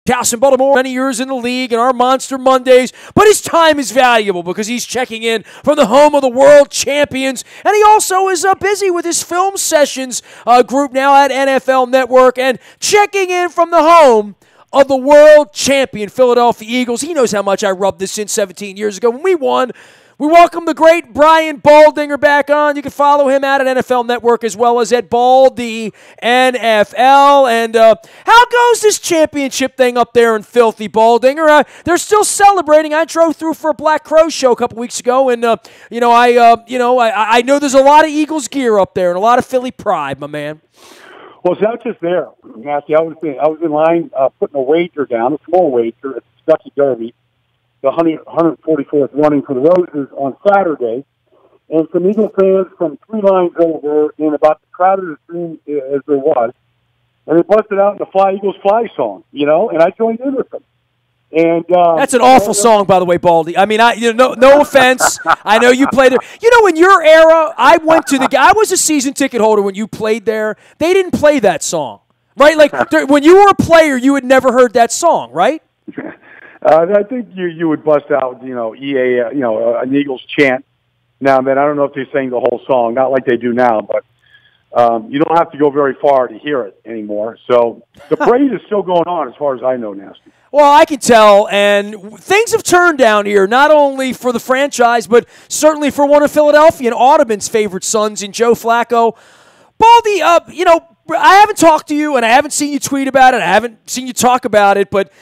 House in Baltimore, many years in the league and our Monster Mondays, but his time is valuable because he's checking in from the home of the world champions, and he also is busy with his film sessions group now at NFL Network and checking in from the home of the world champion Philadelphia Eagles. He knows how much I rubbed this in 17 years ago when we won. We welcome the great Brian Baldinger back on. You can follow him out at NFL Network as well as at Baldy NFL. And how goes this championship thing up there in filthy Baldinger? They're still celebrating. I drove through for a Black Crow show a couple weeks ago, and I know there's a lot of Eagles gear up there and a lot of Philly pride, my man. Well, it's not just there, Matthew. I was in line putting a wager down, a small wager at the Kentucky Derby, the 144th running for the Roses on Saturday, and some Eagle fans from 3 lines over in about the crowded room as there was, and they busted out the Fly Eagles Fly song, and I joined in with them. And that's an awful song, by the way, Baldy. I mean, no offense. I know you played there. In your era, I was a season ticket holder when you played there. They didn't play that song, right? Like when you were a player, you had never heard that song, right? I think you would bust out, EA, an Eagles chant now and then. I don't know if they sang the whole song, not like they do now, but you don't have to go very far to hear it anymore. So the parade is still going on as far as I know, Nestor. Well, I can tell, and things have turned down here, not only for the franchise, but certainly for one of Philadelphia and Audubon's favorite sons in Joe Flacco. Baldy, I haven't talked to you, and I haven't seen you tweet about it. I haven't seen you talk about it, but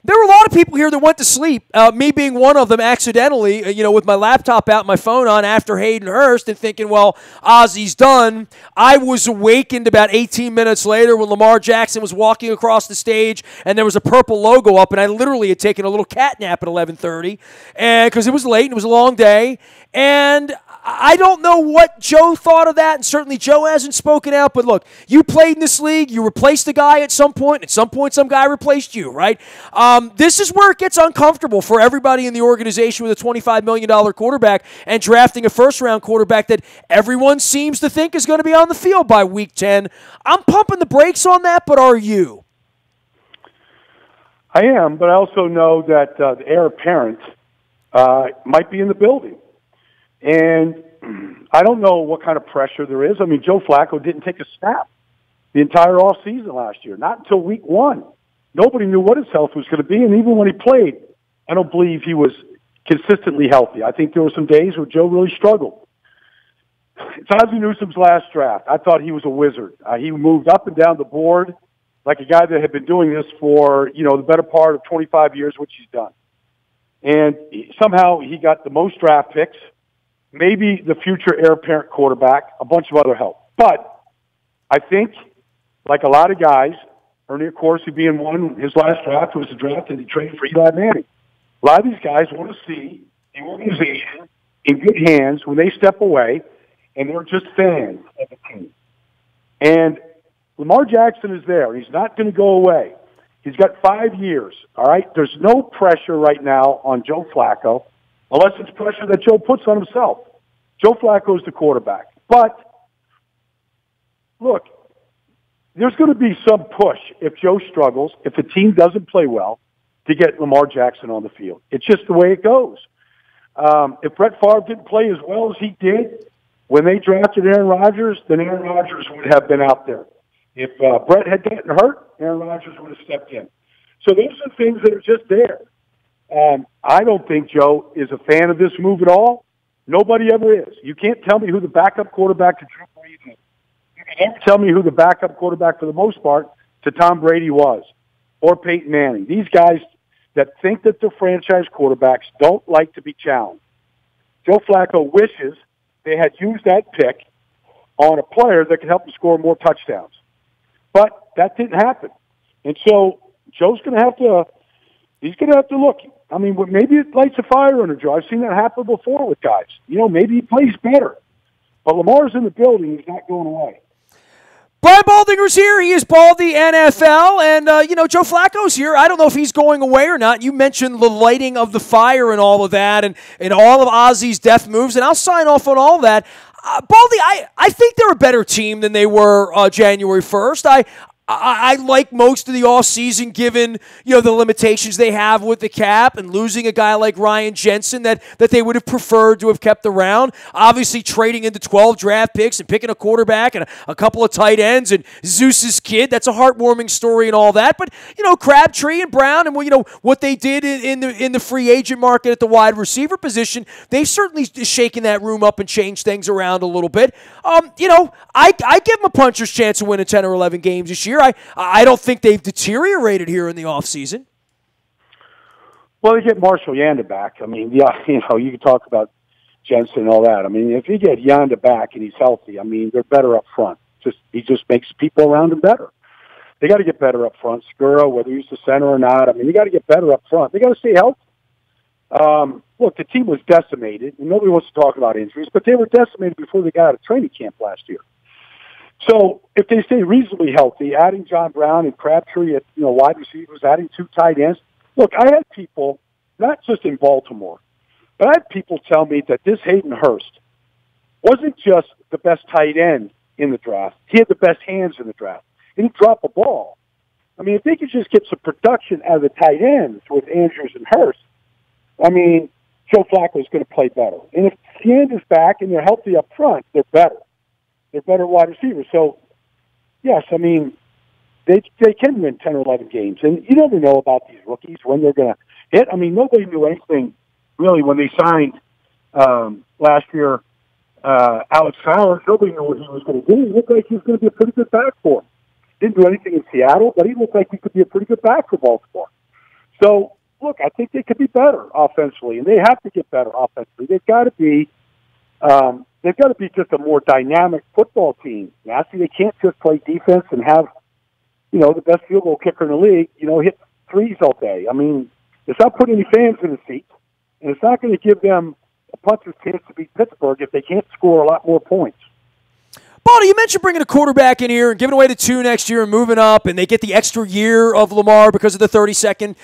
there were a lot of people here that went to sleep, me being one of them accidentally, with my laptop out, my phone on after Hayden Hurst and thinking, well, Ozzy's done. I was awakened about 18 minutes later when Lamar Jackson was walking across the stage and there was a purple logo up, and I literally had taken a little cat nap at 11:30 because it was late and it was a long day. And I don't know what Joe thought of that, and certainly Joe hasn't spoken out. But look, you played in this league. You replaced a guy at some point. At some point, some guy replaced you, right? This is where it gets uncomfortable for everybody in the organization with a $25 million quarterback and drafting a first-round quarterback that everyone seems to think is going to be on the field by week 10. I'm pumping the brakes on that, but are you? I am, but I also know that the heir apparent might be in the building. And I don't know what kind of pressure there is. I mean, Joe Flacco didn't take a snap the entire offseason last year, not until week 1. Nobody knew what his health was going to be, and even when he played, I don't believe he was consistently healthy. I think there were some days where Joe really struggled. It's Ozzie Newsome's last draft. I thought he was a wizard. He moved up and down the board like a guy that had been doing this for, the better part of 25 years, which he's done. And somehow he got the most draft picks, maybe the future heir apparent quarterback, a bunch of other help. But I think, like a lot of guys, Ernie Accorsi being one, his last draft was a draft and he traded for Eli Manning. A lot of these guys want to see the organization in good hands when they step away, and they're just fans of the team. And Lamar Jackson is there. He's not going to go away. He's got 5 years, all right? There's no pressure right now on Joe Flacco, unless it's pressure that Joe puts on himself. Joe Flacco is the quarterback. But, look, there's going to be some push if Joe struggles, if the team doesn't play well, to get Lamar Jackson on the field. It's just the way it goes. If Brett Favre didn't play as well as he did when they drafted Aaron Rodgers, then Aaron Rodgers would have been out there. If Brett had gotten hurt, Aaron Rodgers would have stepped in. So those are things that are just there. I don't think Joe is a fan of this move at all. Nobody ever is. You can't tell me who the backup quarterback to Drew Brees is. You can never tell me who the backup quarterback, for the most part, to Tom Brady was, or Peyton Manning. These guys that think that they're franchise quarterbacks don't like to be challenged. Joe Flacco wishes they had used that pick on a player that could help him score more touchdowns. But that didn't happen. And so Joe's going to have to, he's going to have to look. I mean, maybe it lights a fire under Joe. I've seen that happen before with guys. Maybe he plays better. But Lamar's in the building. He's not going away. Brian Baldinger's here. He is Baldy NFL. And, Joe Flacco's here. I don't know if he's going away or not. You mentioned the lighting of the fire and all of that and all of Ozzy's death moves, and I'll sign off on all that. Baldy, I think they're a better team than they were January 1st. I like most of the offseason given, the limitations they have with the cap and losing a guy like Ryan Jensen that they would have preferred to have kept around. Obviously trading into 12 draft picks and picking a quarterback and a couple of tight ends and Zeus's kid. That's a heartwarming story and all that. But, Crabtree and Brown and, what they did in the free agent market at the wide receiver position, they've certainly shaken that room up and changed things around a little bit. I give them a puncher's chance of winning 10 or 11 games this year. I don't think they've deteriorated here in the offseason. Well, they get Marshall Yanda back. I mean, you can talk about Jensen and all that. I mean, if you get Yanda back and he's healthy, I mean, they're better up front. He just makes people around him better. They got to get better up front. Skura, whether he's the center or not, I mean, they got to get better up front. They got to stay healthy. Look, the team was decimated, and nobody wants to talk about injuries, but they were decimated before they got out of training camp last year. So if they stay reasonably healthy, adding John Brown and Crabtree at wide receivers, adding 2 tight ends. Look, I had people, not just in Baltimore, but I had people tell me that this Hayden Hurst wasn't just the best tight end in the draft. He had the best hands in the draft. He didn't drop a ball. I mean, if they could just get some production out of the tight ends with Andrews and Hurst, I mean, Joe Flacco is going to play better. And if Hand is back and they're healthy up front, they're better. They're better wide receivers. So, yes, I mean, they can win 10 or 11 games. And you never know about these rookies, when they're going to hit. I mean, nobody knew anything, really, when they signed last year Alex Fowler. Nobody knew what he was going to do. He looked like he was going to be a pretty good back for him. Didn't do anything in Seattle, but he looked like he could be a pretty good back for Baltimore. So, look, I think they could be better offensively, and they have to get better offensively. They've got to be just a more dynamic football team. Nasty, they can't just play defense and have, the best field goal kicker in the league, hit threes all day. I mean, it's not putting any fans in the seats, and it's not going to give them a puncher's chance to beat Pittsburgh if they can't score a lot more points. Baldy, you mentioned bringing a quarterback in here and giving away the 2 next year and moving up, and they get the extra year of Lamar because of the 32nd,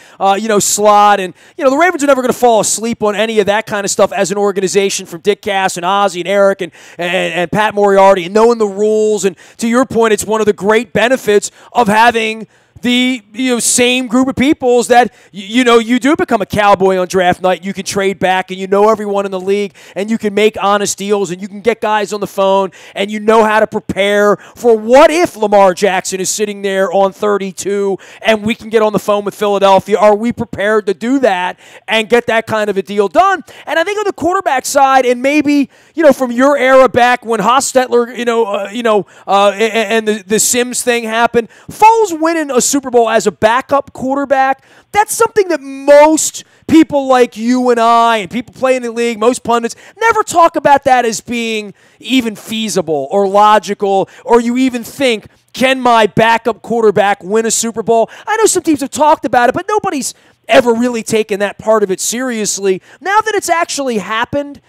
slot. And, the Ravens are never going to fall asleep on any of that kind of stuff as an organization, from Dick Cass and Ozzie and Eric and Pat Moriarty, and knowing the rules. And to your point, it's one of the great benefits of having the same group of people is that you do become a cowboy on draft night. You can trade back, and everyone in the league, and you can make honest deals, and you can get guys on the phone, and how to prepare for what if Lamar Jackson is sitting there on 32 and we can get on the phone with Philadelphia. Are we prepared to do that and get that kind of a deal done? And I think on the quarterback side, and maybe from your era back when Hostetler and the Sims thing happened, Foles winning a Super Bowl as a backup quarterback, that's something that most people like you and I and people playing in the league, most pundits, never talk about that as being even feasible or logical, or you even think, can my backup quarterback win a Super Bowl? I know some teams have talked about it, but nobody's ever really taken that part of it seriously. Now that it's actually happened,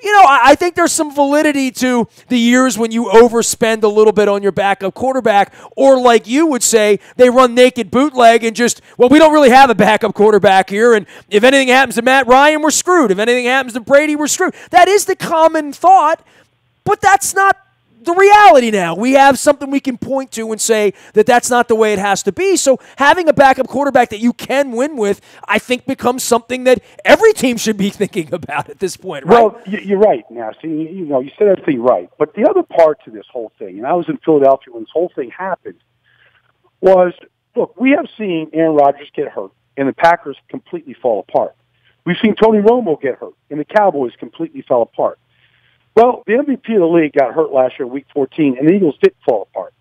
I think there's some validity to the years when you overspend a little bit on your backup quarterback, or like you would say, they run naked bootleg and we don't really have a backup quarterback here, and if anything happens to Matt Ryan, we're screwed. If anything happens to Brady, we're screwed. That is the common thought, but that's not the reality now. We have something we can point to and say that that's not the way it has to be. So having a backup quarterback that you can win with, I think, becomes something that every team should be thinking about at this point, right? Well, you're right, Nasty. You said everything right. But the other part to this whole thing, and I was in Philadelphia when this whole thing happened, was, look, we have seen Aaron Rodgers get hurt, and the Packers completely fall apart. We've seen Tony Romo get hurt, and the Cowboys completely fell apart. Well, the MVP of the league got hurt last year, Week 14, and the Eagles didn't fall apart.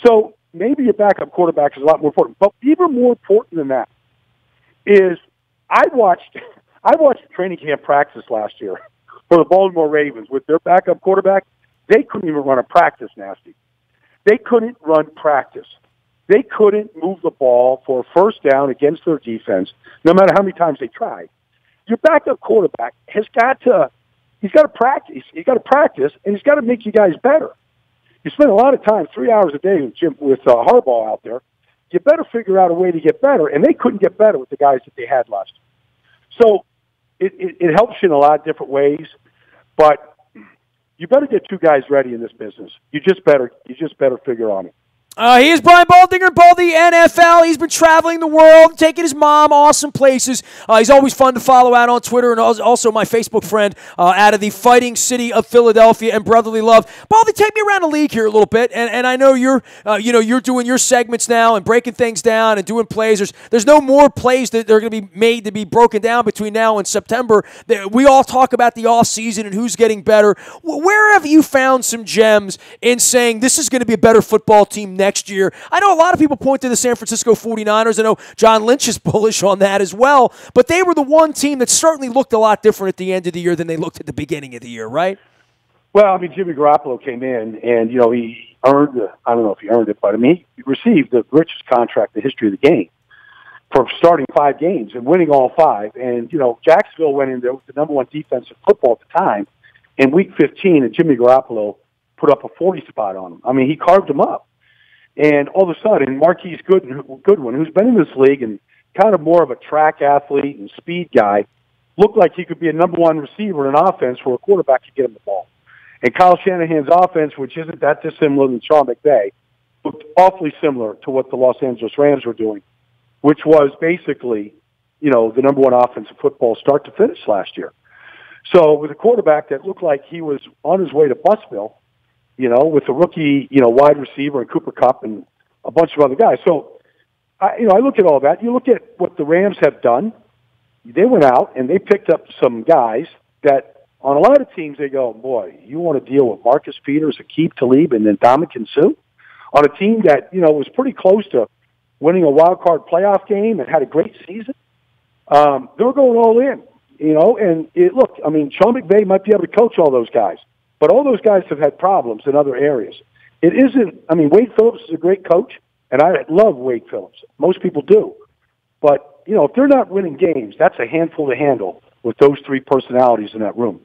So maybe your backup quarterback is a lot more important. But even more important than that is I watched training camp practice last year for the Baltimore Ravens with their backup quarterback. They couldn't even run a practice, Nasty. They couldn't run practice. They couldn't move the ball for a first down against their defense, no matter how many times they tried. Your backup quarterback has got to practice. He's got to practice, and he's got to make you guys better. You spend a lot of time, 3 hours a day with Harbaugh out there. You better figure out a way to get better, and they couldn't get better with the guys that they had last year. So it helps you in a lot of different ways, but you better get 2 guys ready in this business. You just better figure on it. He is Brian Baldinger, Baldy NFL. He's been traveling the world, taking his mom awesome places. He's always fun to follow out on Twitter, and also my Facebook friend out of the fighting city of Philadelphia and brotherly love. Baldy, take me around the league here a little bit, and I know you're doing your segments now and breaking things down and doing plays. There's no more plays that are going to be made to be broken down between now and September. We all talk about the offseason and who's getting better. Where have you found some gems in saying this is going to be a better football team next year? I know a lot of people point to the San Francisco 49ers. I know John Lynch is bullish on that as well, but they were the one team that certainly looked a lot different at the end of the year than they looked at the beginning of the year, right? Well, I mean, Jimmy Garoppolo came in, and, he earned, I don't know if he earned it, but, he received the richest contract in the history of the game for starting 5 games and winning all 5. And, Jacksonville went in there with the number 1 defense in football at the time in Week 15, and Jimmy Garoppolo put up a 40 spot on him. I mean, he carved him up. And all of a sudden, Marquise Goodwin, who's been in this league and kind of more of a track athlete and speed guy, looked like he could be a number 1 receiver in an offense where a quarterback could get him the ball. And Kyle Shanahan's offense, which isn't that dissimilar than Sean McVay, looked awfully similar to what the Los Angeles Rams were doing, which was basically, the number 1 offense in football start to finish last year. So with a quarterback that looked like he was on his way to Bustville, with a rookie, wide receiver and Cooper Kupp and a bunch of other guys. So, I look at all that. You look at what the Rams have done. They went out and they picked up some guys that on a lot of teams they go, boy, you want to deal with Marcus Peters, Aqib Talib, and then Ndamukong Suh? On a team that, was pretty close to winning a wild card playoff game and had a great season. They were going all in, and Sean McVay might be able to coach all those guys. But all those guys have had problems in other areas. It isn't, Wade Phillips is a great coach, and I love Wade Phillips. Most people do. But, if they're not winning games, that's a handful to handle with those 3 personalities in that room.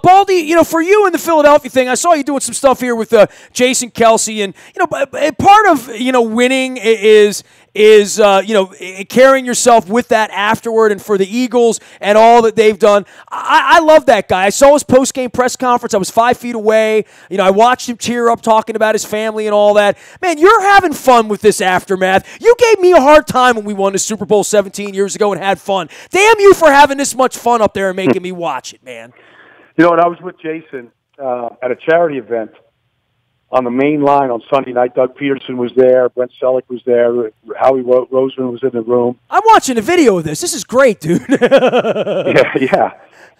Baldy, for you in the Philadelphia thing, I saw you doing some stuff here with Jason Kelce, and part of winning is carrying yourself with that afterward, and for the Eagles and all that they've done. I love that guy. I saw his post-game press conference. I was 5 feet away. I watched him tear up talking about his family and all that. Man, you're having fun with this aftermath. You gave me a hard time when we won the Super Bowl 17 years ago and had fun. Damn you for having this much fun up there and making me watch it, man. And I was with Jason at a charity event on the main line on Sunday night. Doug Peterson was there. Brent Selleck was there. Howie Roseman was in the room. I'm watching a video of this. This is great, dude. Yeah.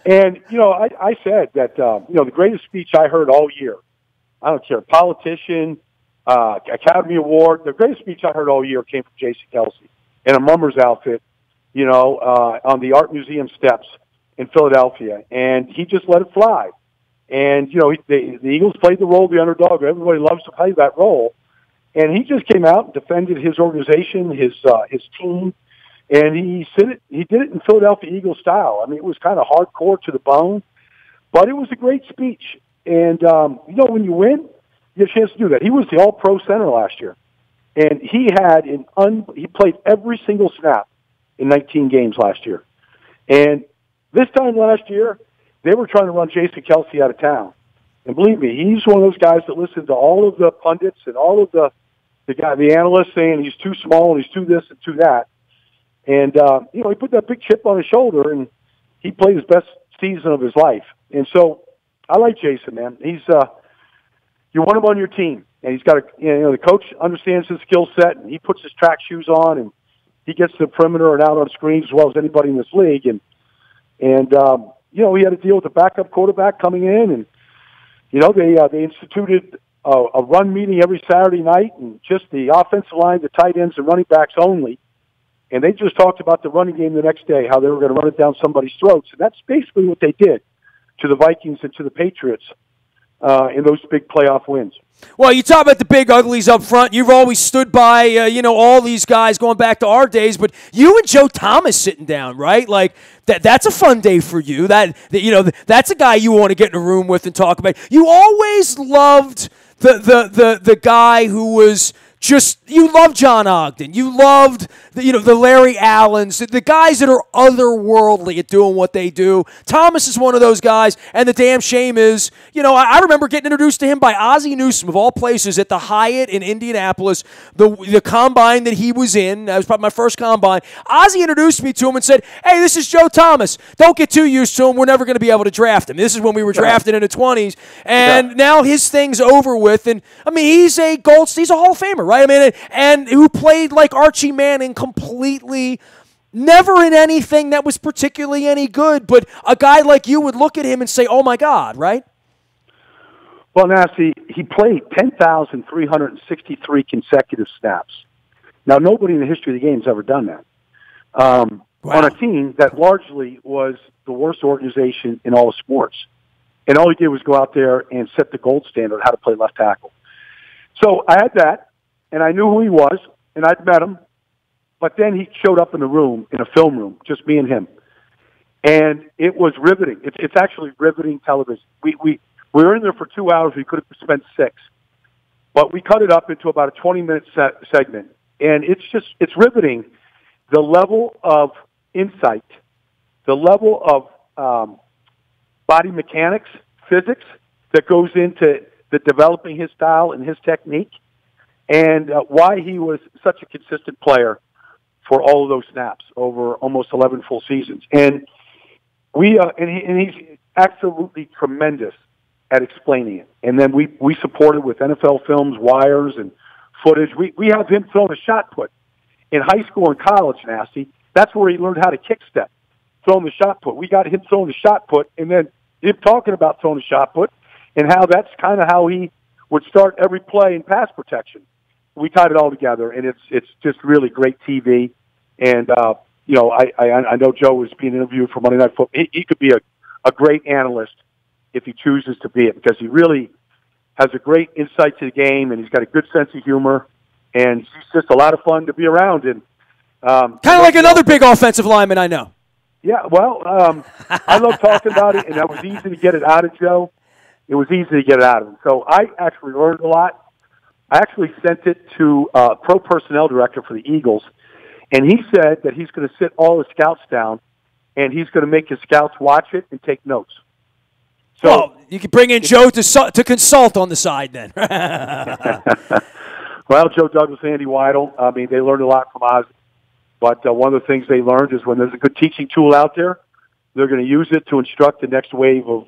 And, I said that, the greatest speech I heard all year, I don't care, politician, Academy Award, the greatest speech I heard all year came from Jason Kelce in a mummer's outfit, on the Art Museum steps in Philadelphia, and he just let it fly. And, the Eagles played the role of the underdog. Everybody loves to play that role. And he just came out and defended his organization, his team, and he did it in Philadelphia Eagles style. It was kind of hardcore to the bone, but it was a great speech. And, when you win, you have a chance to do that. He was the All-Pro center last year, and he had he played every single snap in 19 games last year. And this time last year, they were trying to run Jason Kelce out of town. And believe me, he's one of those guys that listen to all of the pundits and all of the analysts saying he's too small and he's too this and too that. And, he put that big chip on his shoulder, and he played his best season of his life. And so I like Jason, man. He's you want him on your team. And he's got the coach understands his skill set, and he puts his track shoes on, and he gets to the perimeter and out on screens as well as anybody in this league. And he had to deal with a backup quarterback coming in, and, they instituted a run meeting every Saturday night, and just the offensive line, the tight ends, and running backs only. And they just talked about the running game the next day, how they were going to run it down somebody's throats. And that's basically what they did to the Vikings and to the Patriots in those big playoff wins. Well, you talk about the big uglies up front. You've always stood by, all these guys going back to our days. But you and Joe Thomas sitting down, right? Like that's a fun day for you. That's a guy you want to get in a room with and talk about. You always loved the guy who was you love John Ogden. You loved the Larry Allens, the guys that are otherworldly at doing what they do. Thomas is one of those guys, and the damn shame is, I remember getting introduced to him by Ozzie Newsome, of all places, at the Hyatt in Indianapolis, the combine that he was in. That was probably my first combine. Ozzie introduced me to him and said, "Hey, this is Joe Thomas. Don't get too used to him. We're never going to be able to draft him." This is when we were drafted in the 20s, and now his thing's over with. And I mean, he's a Hall of Famer, right? I mean, and who played like Archie Manning completely, never in anything that was particularly any good, but a guy like you would look at him and say, "Oh my God," right? Well, Nasty, he played 10,363 consecutive snaps. Now, nobody in the history of the game has ever done that. On a team that largely was the worst organization in all of sports. And all he did was go out there and set the gold standard how to play left tackle. So I had that, and I knew who he was, and I'd met him. But then he showed up in the room, in a film room, just me and him. And it was riveting. It's actually riveting television. We were in there for 2 hours. We could have spent 6. But we cut it up into about a 20-minute segment. And it's riveting, the level of insight, the level of body mechanics, physics that goes into the developing his style and his technique, and why he was such a consistent player for all of those snaps over almost 11 full seasons. And he's absolutely tremendous at explaining it. And then we support it with NFL films, wires, and footage. We have him throwing a shot put in high school and college, Nasty. That's where he learned how to kick step, throwing the shot put. We got him throwing the shot put, and then him talking about throwing the shot put, and how that's kind of how he would start every play in pass protection. We tied it all together, and it's just really great TV. And I know Joe was being interviewed for Monday Night Football. He could be a great analyst if he chooses to be it, because he really has a great insight to the game, and he's got a good sense of humor, and he's just a lot of fun to be around. And kind of like another big offensive lineman I know. Yeah, well, I love talking about it, and it was easy to get it out of Joe. It was easy to get it out of him. So I actually learned a lot. I actually sent it to pro personnel director for the Eagles, and he said that he's going to sit all the scouts down, and he's going to make his scouts watch it and take notes. So well, you can bring in Joe to consult on the side then. Well, Joe Douglas, Andy Weidel, I mean, they learned a lot from Oz. But one of the things they learned is when there's a good teaching tool out there, they're going to use it to instruct the next wave of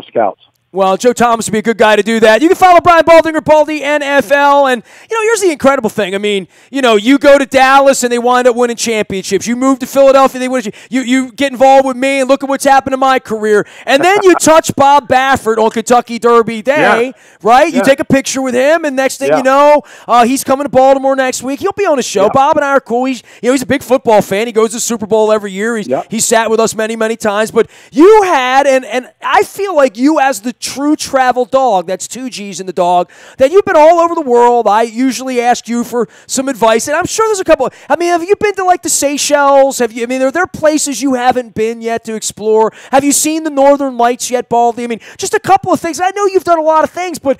scouts. Well, Joe Thomas would be a good guy to do that. You can follow Brian Baldinger, Baldy NFL, and here's the incredible thing. I mean, you go to Dallas and they wind up winning championships. You move to Philadelphia, they win. You get involved with me and look at what's happened to my career. And then you touch Bob Baffert on Kentucky Derby Day, right? You take a picture with him, and next thing you know, he's coming to Baltimore next week. He'll be on the show. Bob and I are cool. He's a big football fan. He goes to the Super Bowl every year. He's sat with us many, many times. But you had, and I feel like you as the true travel dog, that's 2 G's in the dog, that you've been all over the world. I usually ask you for some advice, and I'm sure there's a couple. I mean, have you been to like the Seychelles? Are there places you haven't been yet to explore? Have you seen the Northern Lights yet, Baldy? I mean, just a couple of things. I know you've done a lot of things, but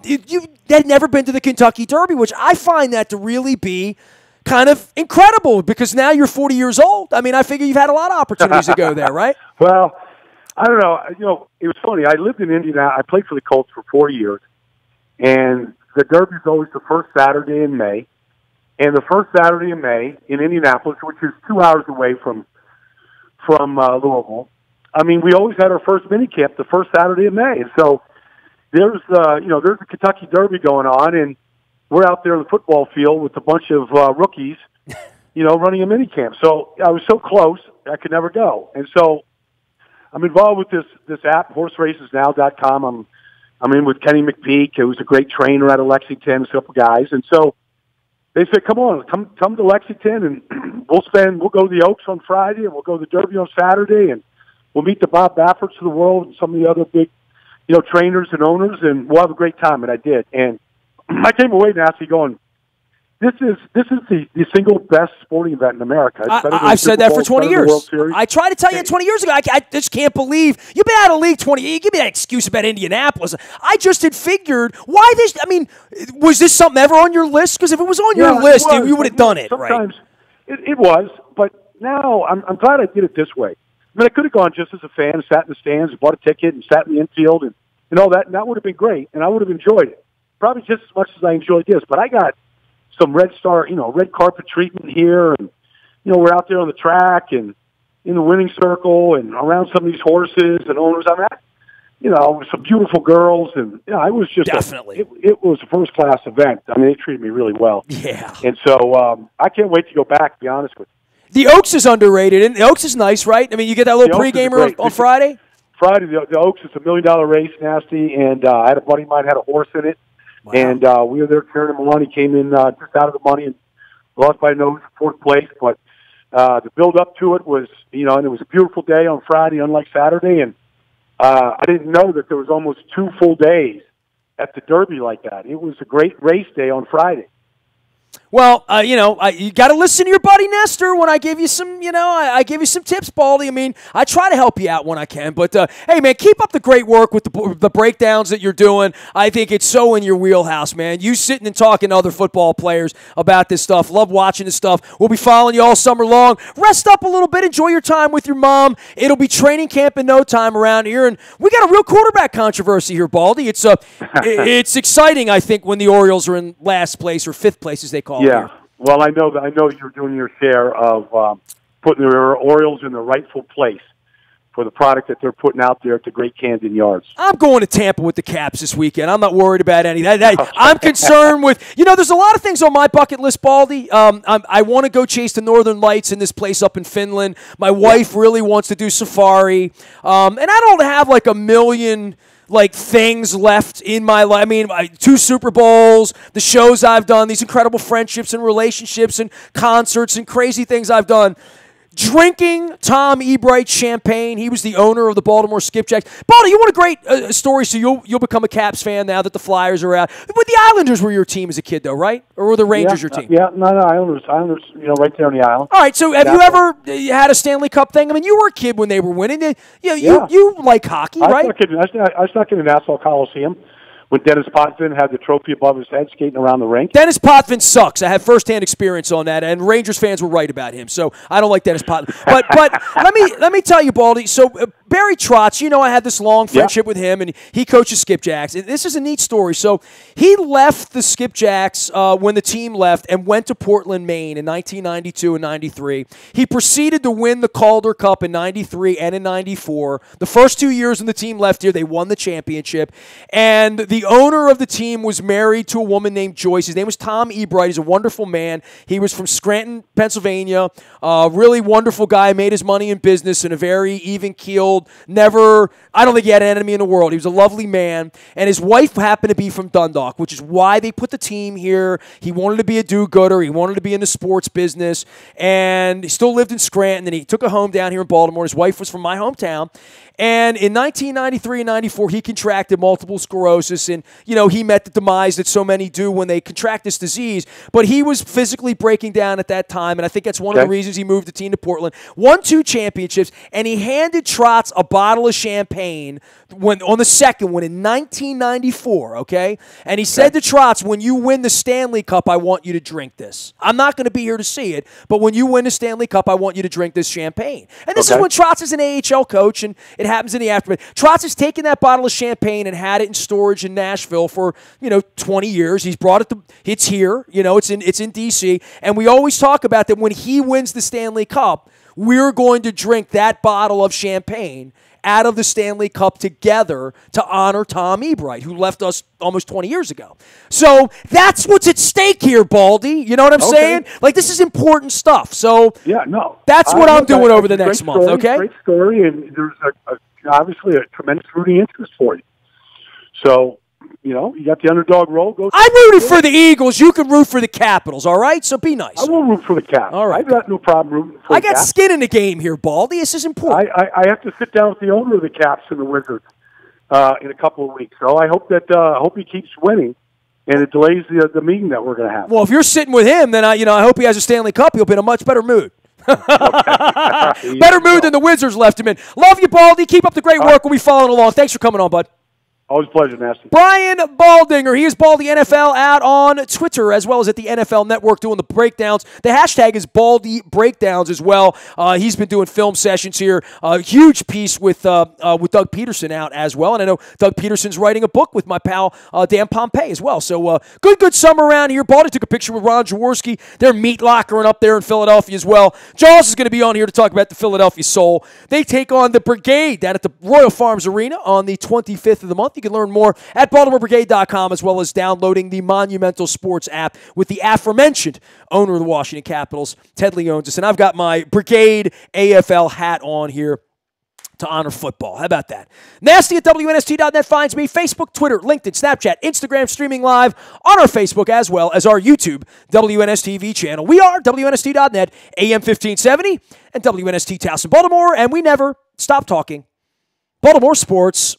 you had never been to the Kentucky Derby, which I find that to really be kind of incredible, because now you're 40 years old. I mean, I figure you've had a lot of opportunities to go there, right? Well, I don't know. It was funny. I lived in Indiana. I played for the Colts for 4 years, and the Derby is always the first Saturday in May. And the first Saturday in May in Indianapolis, which is 2 hours away from Louisville, I mean, we always had our first mini camp the first Saturday in May. And so there's a Kentucky Derby going on, and we're out there in the football field with a bunch of rookies, running a mini camp. So I was so close, I could never go. And so I'm involved with this app, horseracesnow.com. I'm in with Kenny McPeak, who's a great trainer out of Lexington, a couple guys. And so they said, come to Lexington, and we'll go to the Oaks on Friday, and we'll go to the Derby on Saturday, and we'll meet the Bob Bafferts of the world and some of the other big, trainers and owners, and we'll have a great time. And I did. And I came away, Nasty, going, this is the single best sporting event in America. I've said that for 20 years. I tried to tell you 20 years ago. I just can't believe you've been out of the league 20 years. You give me that excuse about Indianapolis. I just had figured why this. I mean, was this something ever on your list? Because if it was on your list, you would have done it, right? Sometimes it was, but now I'm glad I did it this way. I mean, I could have gone just as a fan, sat in the stands, bought a ticket, and sat in the infield, and all that, and that would have been great, and I would have enjoyed it. Probably just as much as I enjoyed this, but I got some red carpet treatment here, and, we're out there on the track and in the winning circle and around some of these horses and owners. I mean, some beautiful girls, and, it was just definitely. It was a first-class event. I mean, they treated me really well. Yeah. And so I can't wait to go back, to be honest with you. The Oaks is underrated, and the Oaks is nice, right? I mean, you get that little pre-gamer on Friday? Friday, the Oaks is $1 million race, Nasty, and I had a buddy of mine had a horse in it, wow. And we were there cheering him on. He came in just out of the money and lost by nose, fourth place, but the build-up to it was, and it was a beautiful day on Friday, unlike Saturday, and I didn't know that there was almost 2 full days at the Derby like that. It was a great race day on Friday. Well, you got to listen to your buddy Nestor when I give you some, I give you some tips, Baldy. I mean, I try to help you out when I can. But, hey, man, keep up the great work with the breakdowns that you're doing. I think it's so in your wheelhouse, man. You sitting and talking to other football players about this stuff. Love watching this stuff. We'll be following you all summer long. Rest up a little bit. Enjoy your time with your mom. It'll be training camp in no time around here. And we got a real quarterback controversy here, Baldy. It's it's exciting, I think, when the Orioles are in last place or fifth place, as they call it. Yeah. Well, I know you're doing your share of putting the Orioles in the rightful place for the product that they're putting out there at the Great Camden Yards. I'm going to Tampa with the Caps this weekend. I'm not worried about any of that. I'm concerned with, there's a lot of things on my bucket list, Baldy. I want to go chase the Northern Lights in this place up in Finland. My wife really wants to do safari. And I don't have like a million things left in my life. I mean, 2 Super Bowls, the shows I've done, these incredible friendships and relationships and concerts and crazy things I've done. Drinking Tom Ebright champagne. He was the owner of the Baltimore Skipjacks. Baldy, you want a great story, so you'll become a Caps fan now that the Flyers are out. But the Islanders were your team as a kid, though, right? Or were the Rangers your team? No, Islanders, right there on the island. All right, so have you ever had a Stanley Cup thing? I mean, you were a kid when they were winning. You like hockey, right? I snuck in the Nassau Coliseum when Dennis Potvin had the trophy above his head skating around the rink. Dennis Potvin sucks. I have firsthand experience on that, and Rangers fans were right about him, so I don't like Dennis Potvin. But let me tell you, Baldy, so Barry Trotz, I had this long friendship with him, and he coaches Skipjacks. And this is a neat story. So he left the Skipjacks when the team left and went to Portland, Maine in 1992 and 93. He proceeded to win the Calder Cup in 93 and in 94. The first 2 years when the team left here, they won the championship. And the owner of the team was married to a woman named Joyce. His name was Tom Ebright. He's a wonderful man. He was from Scranton, Pennsylvania. Really wonderful guy. Made his money in business and a very even-keeled, I don't think he had an enemy in the world. He was a lovely man. And his wife happened to be from Dundalk, which is why they put the team here. He wanted to be a do-gooder. He wanted to be in the sports business. And he still lived in Scranton. And he took a home down here in Baltimore. His wife was from my hometown. And in 1993 and 94, he contracted multiple sclerosis, and, he met the demise that so many do when they contract this disease. But he was physically breaking down at that time, and I think that's one of the reasons he moved the team to Portland. Won 2 championships, and he handed Trotz a bottle of champagne on the second one in 1994, okay? And he said to Trotz, when you win the Stanley Cup, I want you to drink this. I'm not going to be here to see it, but when you win the Stanley Cup, I want you to drink this champagne. And this is when Trotz is an AHL coach, and it happens in the aftermath. Trotz has taken that bottle of champagne and had it in storage in Nashville for, 20 years. He's brought it to, it's here, it's in D.C., and we always talk about that when he wins the Stanley Cup, we're going to drink that bottle of champagne out of the Stanley Cup together to honor Tom Ebright, who left us almost 20 years ago. So that's what's at stake here, Baldy. You know what I'm saying? This is important stuff. So that's what I'm doing over the next month, okay? Great story, and there's obviously a tremendous rooting interest for you. So, you got the underdog role. I'm rooting for the Eagles. You can root for the Capitals, all right? So be nice. I will root for the Caps. All right. I've got no problem rooting for the Caps. I got skin in the game here, Baldy. This is important. I have to sit down with the owner of the Caps and the Wizards in a couple of weeks. So I hope he keeps winning. and it delays the meeting that we're going to have. Well, if you're sitting with him, then I hope he has a Stanley Cup. He'll be in a much better mood. Better mood than the Wizards left him in. Love you, Baldy. Keep up the great work. We'll be following along. Thanks for coming on, bud. Always a pleasure, Nestor. Brian Baldinger. He is Baldy NFL out on Twitter as well as at the NFL Network doing the breakdowns. The hashtag is Baldy Breakdowns as well. He's been doing film sessions here. A huge piece with Doug Peterson out as well. And I know Doug Peterson's writing a book with my pal Dan Pompei as well. So good summer around here. Baldy took a picture with Ron Jaworski. They're meat lockering up there in Philadelphia as well. Jaws is going to be on here to talk about the Philadelphia Soul. They take on the Brigade down at the Royal Farms Arena on the 25th of the month. You can learn more at BaltimoreBrigade.com as well as downloading the Monumental Sports app with the aforementioned owner of the Washington Capitals, Ted Leonsis. And I've got my Brigade AFL hat on here to honor football. How about that? Nasty at WNST.net finds me. Facebook, Twitter, LinkedIn, Snapchat, Instagram, streaming live on our Facebook as well as our YouTube WNSTV channel. We are WNST.net, AM 1570, and WNST Towson, Baltimore, and we never stop talking Baltimore sports.